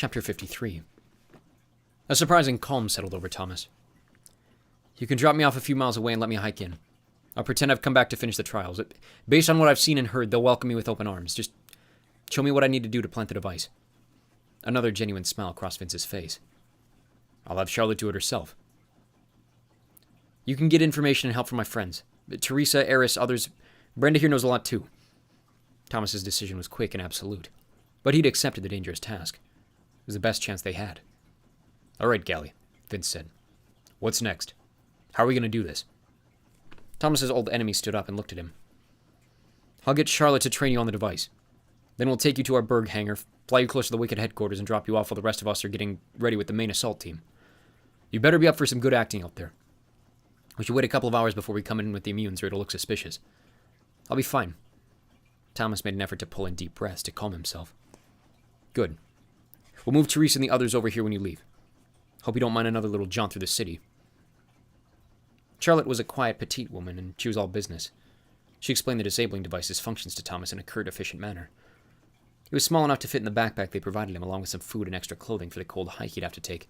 Chapter 53. A surprising calm settled over Thomas. You can drop me off a few miles away and let me hike in. I'll pretend I've come back to finish the trials. Based on what I've seen and heard, they'll welcome me with open arms. Just show me what I need to do to plant the device. Another genuine smile crossed Vince's face. I'll have Charlotte do it herself. You can get information and help from my friends. Teresa, Eris, others. Brenda here knows a lot too. Thomas's decision was quick and absolute, but he'd accepted the dangerous task. It was the best chance they had. All right, Gally, Vince said. What's next? How are we going to do this? Thomas's old enemy stood up and looked at him. I'll get Charlotte to train you on the device. Then we'll take you to our Berg hangar, fly you close to the Wicked headquarters, and drop you off while the rest of us are getting ready with the main assault team. You better be up for some good acting out there. We should wait a couple of hours before we come in with the immunes or it'll look suspicious. I'll be fine. Thomas made an effort to pull in deep breaths to calm himself. Good. We'll move Teresa and the others over here when you leave. Hope you don't mind another little jaunt through the city. Charlotte was a quiet, petite woman, and she was all business. She explained the disabling device's functions to Thomas in a curt, efficient manner. It was small enough to fit in the backpack they provided him, along with some food and extra clothing for the cold hike he'd have to take.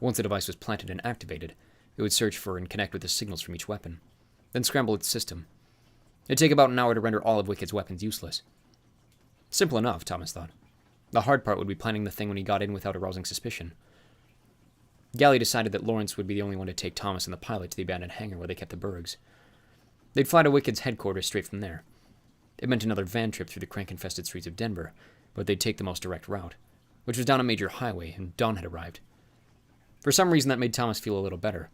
Once the device was planted and activated, it would search for and connect with the signals from each weapon, then scramble its system. It'd take about an hour to render all of Wicked's weapons useless. Simple enough, Thomas thought. The hard part would be planning the thing when he got in without arousing suspicion. Gally decided that Lawrence would be the only one to take Thomas and the pilot to the abandoned hangar where they kept the Bergs. They'd fly to Wicked's headquarters straight from there. It meant another van trip through the crank-infested streets of Denver, but they'd take the most direct route, which was down a major highway, and dawn had arrived. For some reason, that made Thomas feel a little better.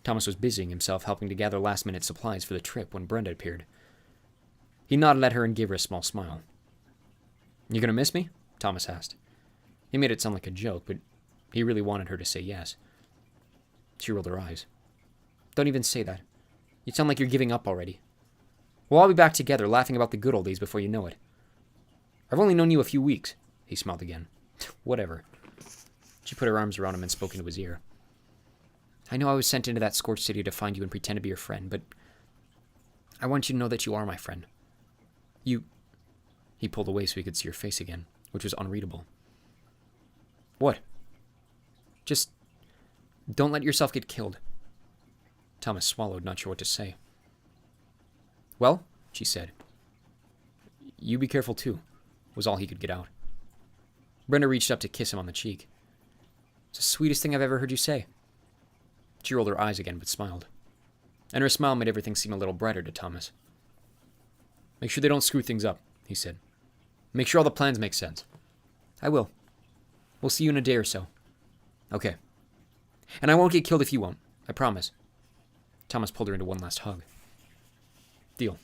Thomas was busying himself helping to gather last-minute supplies for the trip when Brenda appeared. He nodded at her and gave her a small smile. You gonna miss me? Thomas asked. He made it sound like a joke, but he really wanted her to say yes. She rolled her eyes. Don't even say that. You sound like you're giving up already. We'll all be back together, laughing about the good old days before you know it. I've only known you a few weeks. He smiled again. Whatever. She put her arms around him and spoke into his ear. I know I was sent into that scorched city to find you and pretend to be your friend, but I want you to know that you are my friend. You... He pulled away so he could see her face again, which was unreadable. What? Just don't let yourself get killed. Thomas swallowed, not sure what to say. Well, she said. You be careful too, was all he could get out. Brenda reached up to kiss him on the cheek. It's the sweetest thing I've ever heard you say. She rolled her eyes again, but smiled. And her smile made everything seem a little brighter to Thomas. Make sure they don't screw things up, he said. Make sure all the plans make sense. I will. We'll see you in a day or so. Okay. And I won't get killed if you won't. I promise. Thomas pulled her into one last hug. Deal.